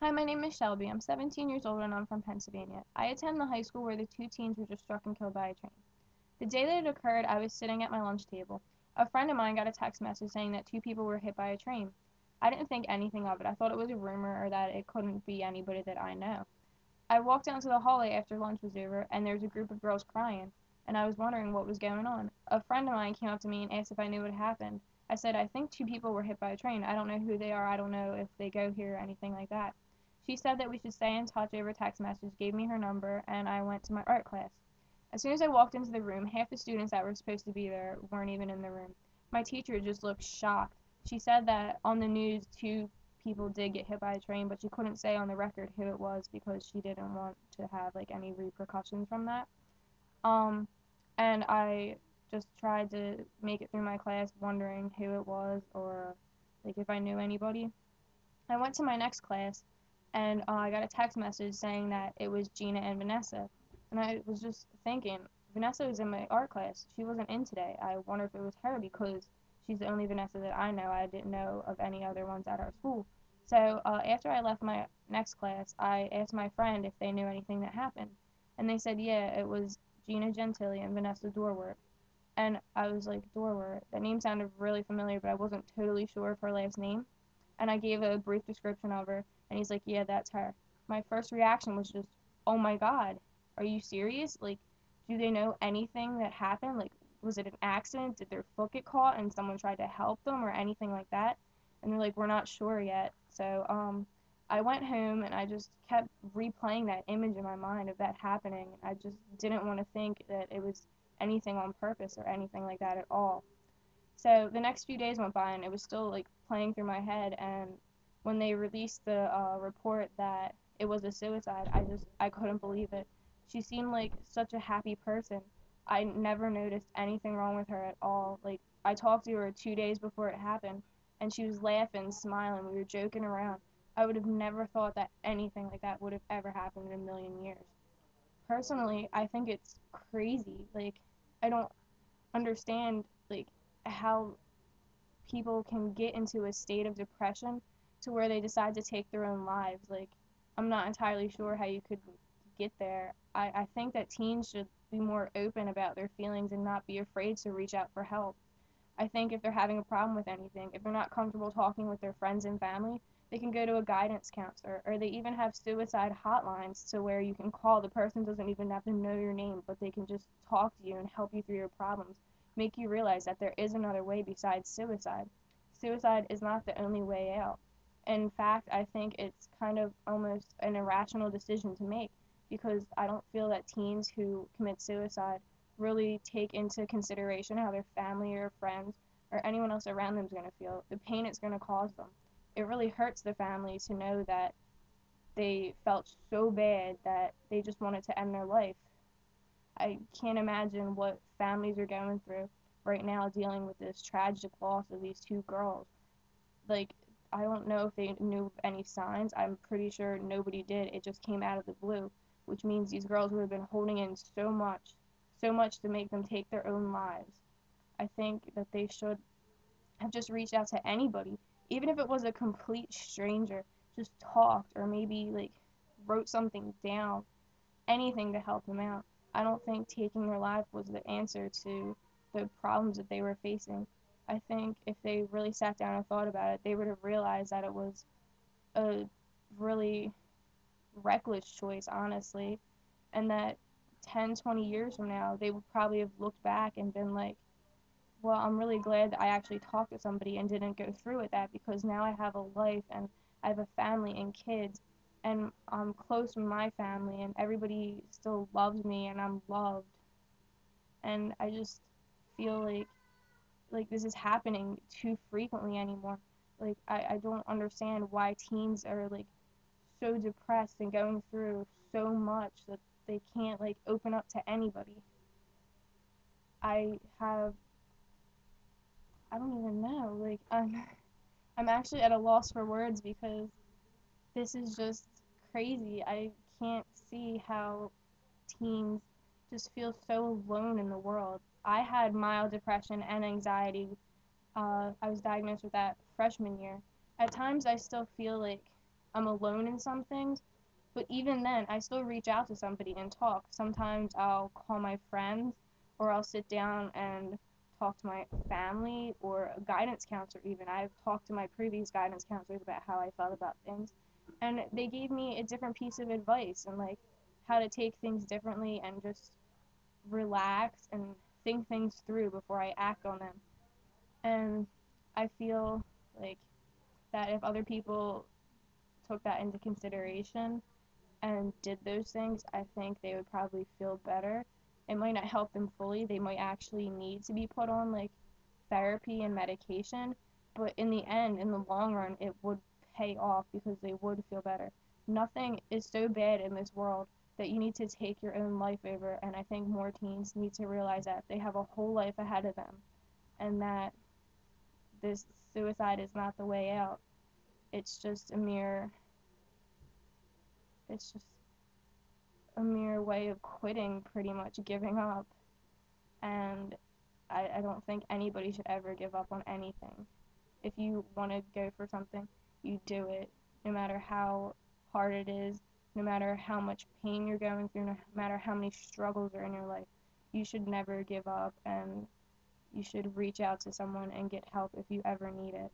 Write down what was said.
Hi, my name is Shelby. I'm 17 years old and I'm from Pennsylvania. I attend the high school where the two teens were just struck and killed by a train. The day that it occurred, I was sitting at my lunch table. A friend of mine got a text message saying that two people were hit by a train. I didn't think anything of it. I thought it was a rumor or that it couldn't be anybody that I know. I walked down to the hallway after lunch was over and there was a group of girls crying, and I was wondering what was going on. A friend of mine came up to me and asked if I knew what happened. I said, I think two people were hit by a train. I don't know who they are. I don't know if they go here or anything like that. She said that we should stay in touch over text message, gave me her number, and I went to my art class. As soon as I walked into the room, half the students that were supposed to be there weren't even in the room. My teacher just looked shocked. She said that on the news, two people did get hit by a train, but she couldn't say on the record who it was because she didn't want to have like any repercussions from that. Um, and I just tried to make it through my class wondering who it was or like if I knew anybody. I went to my next class and I got a text message saying that it was Gina and Vanessa. And I was just thinking, Vanessa was in my art class. She wasn't in today. I wonder if it was her because she's the only Vanessa that I know. I didn't know of any other ones at our school. So after I left my next class, I asked my friend if they knew anything that happened. And they said, yeah, it was Gina Gentili and Vanessa Dorwart. And I was like, Dorwart? That name sounded really familiar, but I wasn't totally sure of her last name, and I gave a brief description of her, and he's like, yeah, that's her. My first reaction was just, oh my god, are you serious? Like, do they know anything that happened? Like, was it an accident? Did their foot get caught and someone tried to help them or anything like that? And they're like, we're not sure yet. So, I went home and I just kept replaying that image in my mind of that happening. I just didn't want to think that it was anything on purpose or anything like that at all. So the next few days went by and it was still like playing through my head, and when they released the report that it was a suicide, I couldn't believe it. She seemed like such a happy person. I never noticed anything wrong with her at all. Like, I talked to her 2 days before it happened and she was laughing, smiling, we were joking around. I would have never thought that anything like that would have ever happened in a million years. Personally, I think it's crazy. Like, I don't understand like how people can get into a state of depression to where they decide to take their own lives. Like, I'm not entirely sure how you could get there. I think that teens should be more open about their feelings and not be afraid to reach out for help. I think if they're having a problem with anything, if they're not comfortable talking with their friends and family, they can go to a guidance counselor, or they even have suicide hotlines to where you can call. The person doesn't even have to know your name, but they can just talk to you and help you through your problems, make you realize that there is another way besides suicide. Suicide is not the only way out. In fact, I think it's kind of almost an irrational decision to make because I don't feel that teens who commit suicide really take into consideration how their family or friends or anyone else around them is going to feel, the pain it's going to cause them. It really hurts the family to know that they felt so bad that they just wanted to end their life. I can't imagine what families are going through right now dealing with this tragic loss of these two girls. Like, I don't know if they knew of any signs. I'm pretty sure nobody did. It just came out of the blue, which means these girls would have been holding in so much to make them take their own lives. I think that they should have just reached out to anybody, even if it was a complete stranger, just talked or maybe like wrote something down, anything to help them out. I don't think taking their life was the answer to the problems that they were facing. I think if they really sat down and thought about it, they would have realized that it was a really reckless choice, honestly, and that 10, 20 years from now, they would probably have looked back and been like, well, I'm really glad that I actually talked to somebody and didn't go through with that because now I have a life and I have a family and kids and I'm close with my family and everybody still loves me and I'm loved. And I just feel like this is happening too frequently anymore. Like, I don't understand why teens are like so depressed and going through so much that they can't like open up to anybody. I have I don't even know. Like, I'm actually at a loss for words because this is just crazy. I can't see how teens just feel so alone in the world. I had mild depression and anxiety. I was diagnosed with that freshman year. At times, I still feel like I'm alone in some things, but even then, I still reach out to somebody and talk. Sometimes I'll call my friends, or I'll sit down and talk to my family or a guidance counselor even. I've talked to my previous guidance counselors about how I felt about things, and they gave me a different piece of advice and like how to take things differently and just relax and think things through before I act on them. And I feel like that if other people took that into consideration and did those things, I think they would probably feel better. It might not help them fully. They might actually need to be put on like therapy and medication, but in the end, in the long run, it would pay off because they would feel better. Nothing is so bad in this world that you need to take your own life over, and I think more teens need to realize that they have a whole life ahead of them and that this suicide is not the way out. It's just a mere it's just a mere way of quitting, pretty much giving up. And I don't think anybody should ever give up on anything. If you want to go for something, you do it, no matter how hard it is, no matter how much pain you're going through, no matter how many struggles are in your life. You should never give up, and you should reach out to someone and get help if you ever need it.